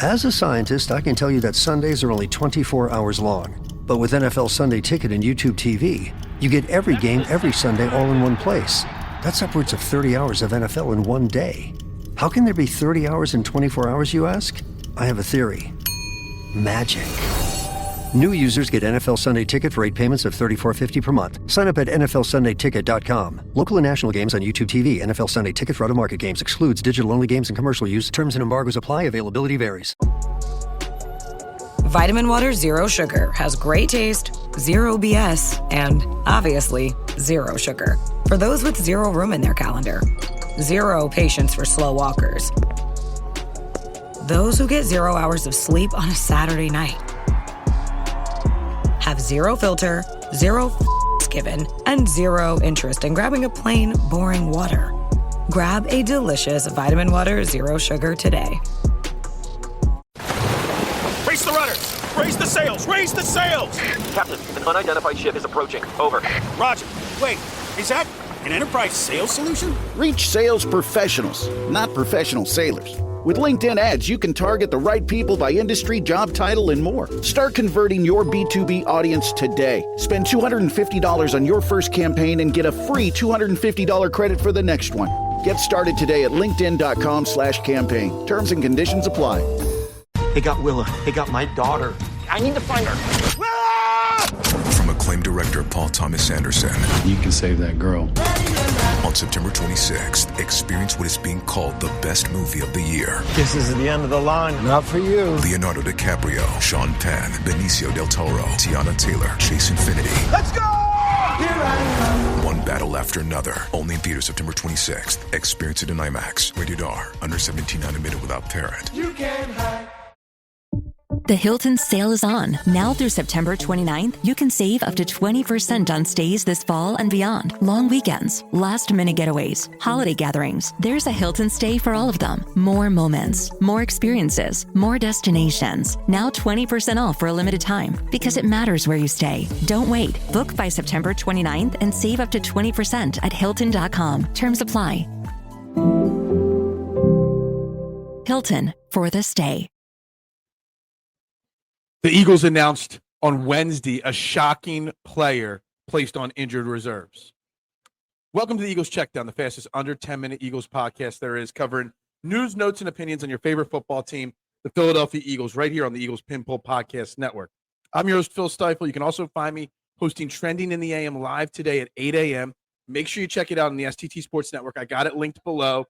As a scientist, I can tell you that Sundays are only 24 hours long. But with NFL Sunday Ticket and YouTube TV, you get every game every Sunday all in one place. That's upwards of 30 hours of NFL in one day. How can there be 30 hours in 24 hours, you ask? I have a theory. Magic. New users get NFL Sunday Ticket for 8 payments of $34.50 per month. Sign up at NFLSundayTicket.com. Local and national games on YouTube TV. NFL Sunday Ticket for out-of-market games excludes digital-only games and commercial use. Terms and embargoes apply. Availability varies. Vitamin Water Zero Sugar has great taste, zero BS, and obviously zero sugar. For those with zero room in their calendar. Zero patience for slow walkers. Those who get 0 hours of sleep on a Saturday night. Have zero filter, zero given, and zero interest in grabbing a plain, boring water. Grab a delicious Vitamin Water Zero Sugar today. Raise the rudders! Raise the sails! Raise the sails! Captain, an unidentified ship is approaching. Over. Roger. Wait, is that an Enterprise sales solution? Reach sales professionals, not professional sailors. With LinkedIn ads, you can target the right people by industry, job title, and more. Start converting your B2B audience today. Spend $250 on your first campaign and get a free $250 credit for the next one. Get started today at linkedin.com/campaign. Terms and conditions apply. They got Willa. They got my daughter. I need to find her. From acclaimed director Paul Thomas Anderson. You can save that girl. On September 26th, experience what is being called the best movie of the year. This is the end of the line. Not for you. Leonardo DiCaprio, Sean Penn, Benicio del Toro, Tiana Taylor, Chase Infinity. Let's go! Here I One battle after another. Only in theaters September 26th. Experience it in IMAX. Rated R. Under 17 not admitted without parent. You can't hide. The Hilton sale is on. Now through September 29th, you can save up to 20% on stays this fall and beyond. Long weekends, last-minute getaways, holiday gatherings. There's a Hilton stay for all of them. More moments, more experiences, more destinations. Now 20% off for a limited time because it matters where you stay. Don't wait. Book by September 29th and save up to 20% at Hilton.com. Terms apply. Hilton for the stay. The Eagles announced on Wednesday a shocking player placed on injured reserves. Welcome to the Eagles Checkdown, the fastest under 10-minute Eagles podcast there is, covering news, notes, and opinions on your favorite football team, the Philadelphia Eagles, right here on the Eagles Pinpool Podcast Network. I'm your host, Phil Stiefel. You can also find me hosting Trending in the AM live today at 8 a.m. Make sure you check it out on the STT Sports Network. I got it linked below.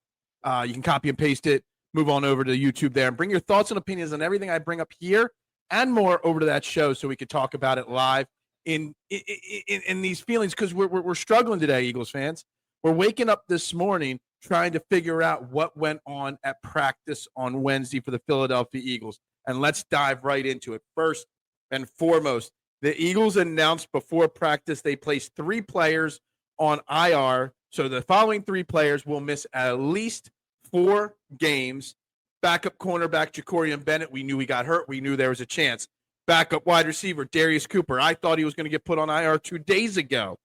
You can copy and paste it, move on over to YouTube there, and bring your thoughts and opinions on everything I bring up here and more over to that show so we could talk about it live in these feelings, because we're struggling today, Eagles fans. We're waking up this morning trying to figure out what went on at practice on Wednesday for the Philadelphia Eagles. And let's dive right into it. First and foremost, the Eagles announced before practice they placed 3 players on IR. So the following 3 players will miss at least 4 games. Backup cornerback Jacorian Bennett, we knew he got hurt. We knew there was a chance. Backup wide receiver Darius Cooper. I thought he was going to get put on IR 2 days ago.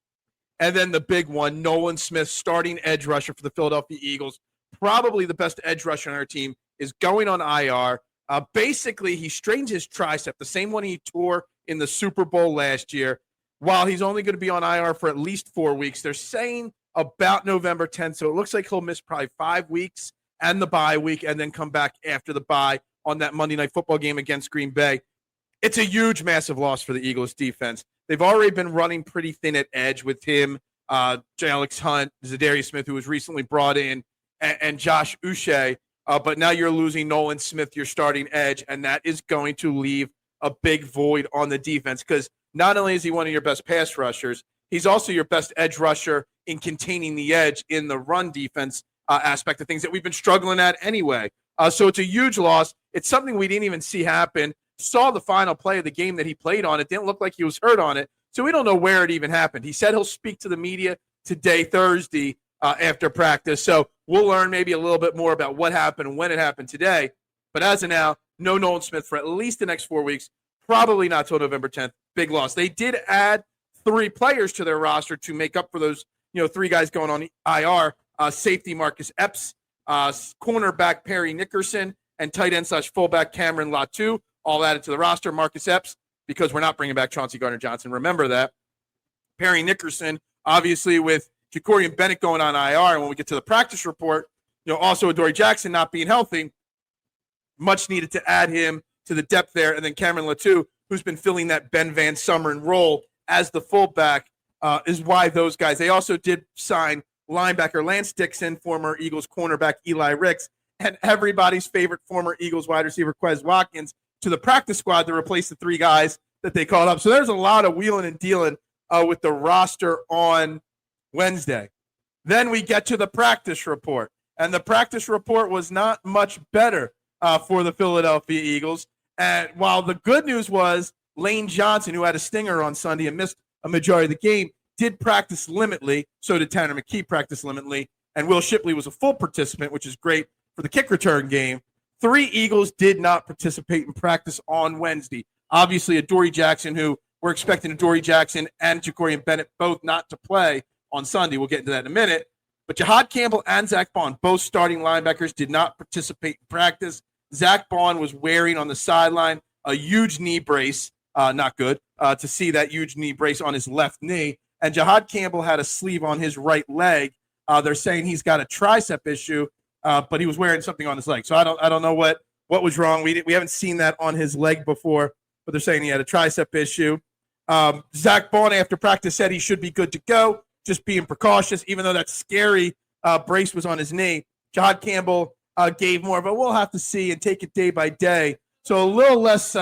And then the big one, Nolan Smith, starting edge rusher for the Philadelphia Eagles. Probably the best edge rusher on our team, is going on IR. Basically, he strained his tricep, the same one he tore in the Super Bowl last year. While he's only going to be on IR for at least 4 weeks, they're saying about November 10th. So it looks like he'll miss probably 5 weeks and the bye week, and then come back after the bye on that Monday Night Football game against Green Bay. It's a huge, massive loss for the Eagles defense. They've already been running pretty thin at edge with him, Alex Hunt, Zadarius Smith, who was recently brought in, and Josh Uche. But now you're losing Nolan Smith, your starting edge, and that is going to leave a big void on the defense, because not only is he one of your best pass rushers, he's also your best edge rusher in containing the edge in the run defense aspect of things that we've been struggling at anyway. So it's a huge loss. It's something we didn't even see happen. Saw the final play of the game that he played on. It didn't look like he was hurt on it. So we don't know where it even happened. He said he'll speak to the media today, Thursday, after practice. So we'll learn maybe a little bit more about what happened and when it happened today. But as of now, no Nolan Smith for at least the next 4 weeks. Probably not till November 10th. Big loss. They did add 3 players to their roster to make up for those, 3 guys going on IR. Safety Marcus Epps, cornerback Perry Nickerson, and tight end / fullback Cameron Latu, all added to the roster. Marcus Epps, because we're not bringing back Chauncey Gardner-Johnson. Remember that. Perry Nickerson, obviously with Jacorian Bennett going on IR, and when we get to the practice report, also Adoree Jackson not being healthy, much needed to add him to the depth there. And then Cameron Latu, who's been filling that Ben Van Sumeren role as the fullback, is why those guys. They also did sign linebacker Lance Dixon, former Eagles cornerback Eli Ricks, and everybody's favorite former Eagles wide receiver Quez Watkins to the practice squad to replace the 3 guys that they called up. So there's a lot of wheeling and dealing with the roster on Wednesday. Then we get to the practice report, and the practice report was not much better for the Philadelphia Eagles. And while the good news was Lane Johnson, who had a stinger on Sunday and missed a majority of the game, did practice limitly. So did Tanner McKee practice limitly, and Will Shipley was a full participant, which is great for the kick return game. 3 Eagles did not participate in practice on Wednesday. Obviously, Adoree Jackson, who we're expecting Adoree Jackson and Jacorian Bennett both not to play on Sunday. We'll get into that in a minute. But Jahad Campbell and Zach Bond, both starting linebackers, did not participate in practice. Zach Bond was wearing on the sideline a huge knee brace. Not good to see that huge knee brace on his left knee. And Jahad Campbell had a sleeve on his right leg. They're saying he's got a tricep issue, but he was wearing something on his leg. So I don't know what was wrong. We haven't seen that on his leg before, but they're saying he had a tricep issue. Zach Bond, after practice, said he should be good to go, just being precautious, even though that scary brace was on his knee. Jahad Campbell gave more of a we'll have to see and take it day by day. So a little less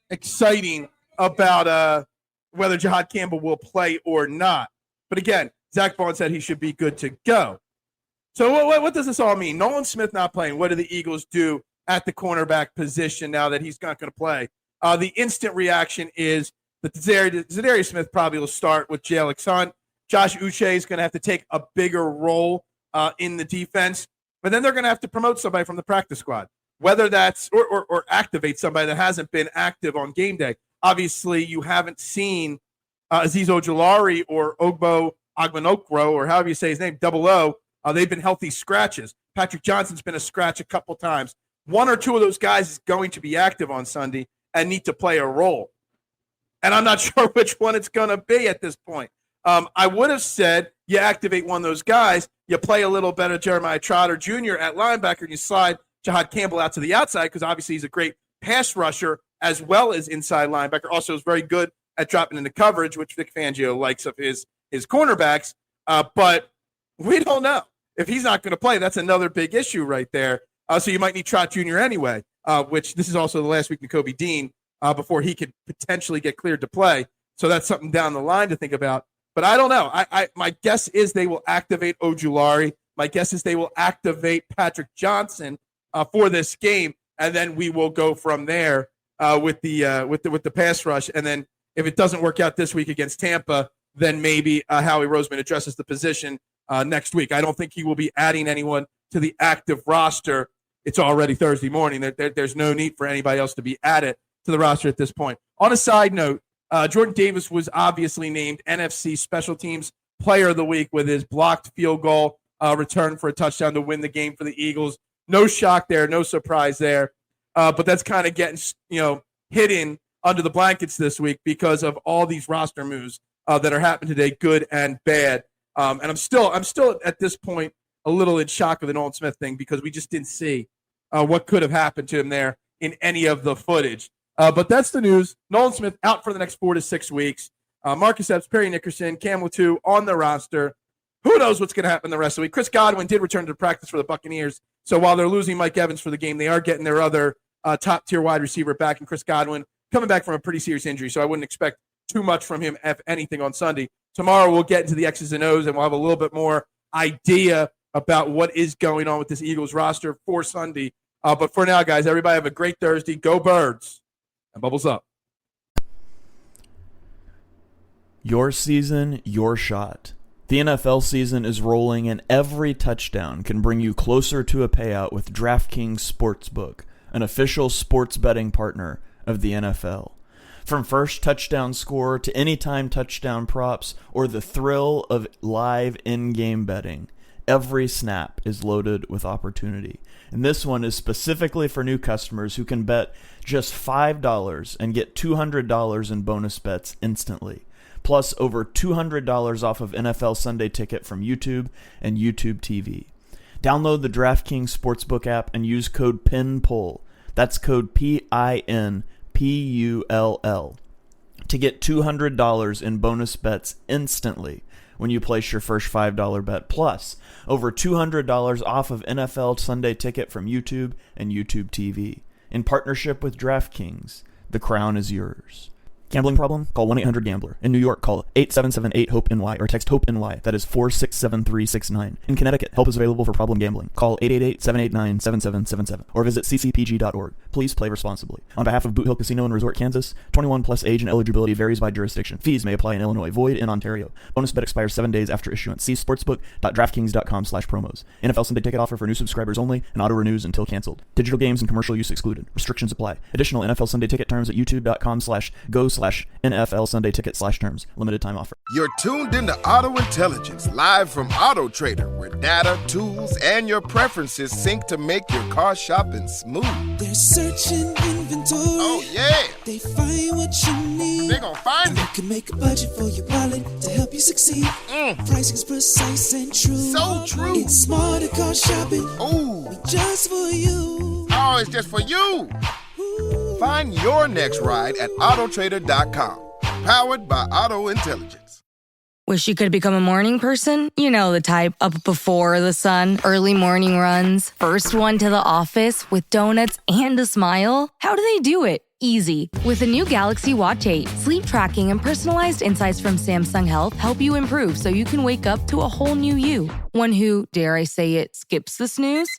exciting about whether Jahad Campbell will play or not. But again, Zach Bond said he should be good to go. So what does this all mean? Nolan Smith not playing. What do the Eagles do at the cornerback position now that he's not going to play? The instant reaction is that Zadarius Smith probably will start with Jalix Hunt. Josh Uche is going to have to take a bigger role in the defense. But then they're going to have to promote somebody from the practice squad, whether that's or activate somebody that hasn't been active on game day. Obviously, you haven't seen Azeez Ojulari or Ogbo Agbanokro, or however you say his name, Double O. They've been healthy scratches. Patrick Johnson's been a scratch a couple times. 1 or 2 of those guys is going to be active on Sunday and need to play a role. And I'm not sure which one it's going to be at this point. I would have said you activate one of those guys, you play a little better Jeremiah Trotter Jr. at linebacker, and you slide Jahad Campbell out to the outside because obviously he's a great pass rusher as well as inside linebacker. Also is very good at dropping into coverage, which Vic Fangio likes of his cornerbacks. But we don't know. If he's not going to play, that's another big issue right there. So you might need Trot Jr. anyway, which this is also the last week of Kobe Dean before he could potentially get cleared to play. So that's something down the line to think about. But I don't know. My guess is they will activate Ojulari. My guess is they will activate Patrick Johnson for this game, and then we will go from there with the pass rush. And then if it doesn't work out this week against Tampa, then maybe Howie Roseman addresses the position next week. I don't think he will be adding anyone to the active roster. It's already Thursday morning. There's no need for anybody else to be added to the roster at this point. On a side note, Jordan Davis was obviously named NFC Special Teams Player of the Week with his blocked field goal return for a touchdown to win the game for the Eagles. No shock there, no surprise there. But that's kind of getting hidden under the blankets this week because of all these roster moves that are happening today, good and bad. And I'm still at this point a little in shock of the Nolan Smith thing because we just didn't see what could have happened to him there in any of the footage. But that's the news. Nolan Smith out for the next 4 to 6 weeks. Marcus Epps, Perry Nickerson, Cam Latu on the roster. Who knows what's going to happen the rest of the week? Chris Godwin did return to practice for the Buccaneers. So while they're losing Mike Evans for the game, they are getting their other top-tier wide receiver back, and Chris Godwin coming back from a pretty serious injury. So I wouldn't expect too much from him, if anything, on Sunday. Tomorrow we'll get into the X's and O's, and we'll have a little bit more idea about what is going on with this Eagles roster for Sunday. But for now, guys, everybody have a great Thursday. Go Birds. And bubbles up. Your season, your shot. The NFL season is rolling, and every touchdown can bring you closer to a payout with DraftKings Sportsbook, an official sports betting partner of the NFL. From first touchdown score to anytime touchdown props or the thrill of live in-game betting, Every snap is loaded with opportunity. And this one is specifically for new customers who can bet just $5 and get $200 in bonus bets instantly. Plus over $200 off of NFL Sunday Ticket from YouTube and YouTube TV. Download the DraftKings Sportsbook app and use code PINPULL. That's code PINPULL to get $200 in bonus bets instantly when you place your first $5 bet. Plus, over $200 off of NFL Sunday Ticket from YouTube and YouTube TV. In partnership with DraftKings, the crown is yours. Gambling problem? Call 1-800-GAMBLER. In New York, call 8778-HOPE-NY or text HOPE-NY. That is 467-369. In Connecticut, help is available for problem gambling. Call 888-789-7777 or visit ccpg.org. Please play responsibly. On behalf of Boot Hill Casino and Resort, Kansas, 21 plus age and eligibility varies by jurisdiction. Fees may apply in Illinois. Void in Ontario. Bonus bet expires 7 days after issuance. See sportsbook.draftkings.com/promos. NFL Sunday Ticket offer for new subscribers only and auto renews until canceled. Digital games and commercial use excluded. Restrictions apply. Additional NFL Sunday Ticket terms at youtube.com/go/NFL Sunday Ticket/terms. Limited time offer. You're tuned into Auto Intelligence, live from Auto Trader, where data, tools, and your preferences sync to make your car shopping smooth. They're searching inventory. Oh, yeah. They find what you need. They're gonna find it. You can make a budget for your wallet to help you succeed. Pricing's precise and true. So true. It's smarter car shopping. Ooh. Just for you. Oh, it's just for you. Find your next ride at autotrader.com. Powered by Auto Intelligence. Wish you could become a morning person? You know the type, up before the sun, early morning runs, first one to the office with donuts and a smile. How do they do it? Easy. With the new Galaxy Watch 8, sleep tracking and personalized insights from Samsung Health help you improve so you can wake up to a whole new you. One who, dare I say it, skips the snooze?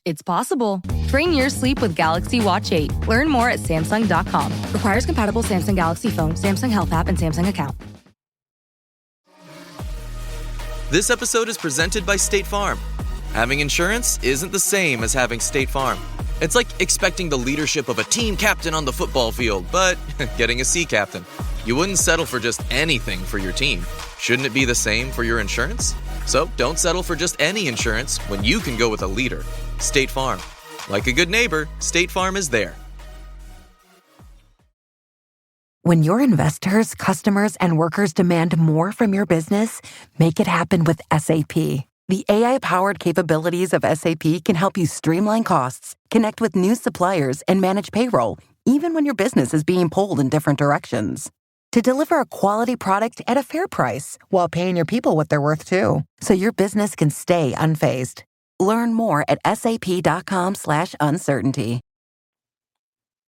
It's possible. Train your sleep with Galaxy Watch 8. Learn more at Samsung.com. Requires compatible Samsung Galaxy phone, Samsung Health app, and Samsung account. This episode is presented by State Farm. Having insurance isn't the same as having State Farm. It's like expecting the leadership of a team captain on the football field, but getting a sea captain. You wouldn't settle for just anything for your team. Shouldn't it be the same for your insurance? So don't settle for just any insurance when you can go with a leader. State Farm. Like a good neighbor, State Farm is there. When your investors, customers, and workers demand more from your business, make it happen with SAP. The AI-powered capabilities of SAP can help you streamline costs, connect with new suppliers, and manage payroll, even when your business is being pulled in different directions. To deliver a quality product at a fair price while paying your people what they're worth too, so your business can stay unfazed. Learn more at sap.com/uncertainty.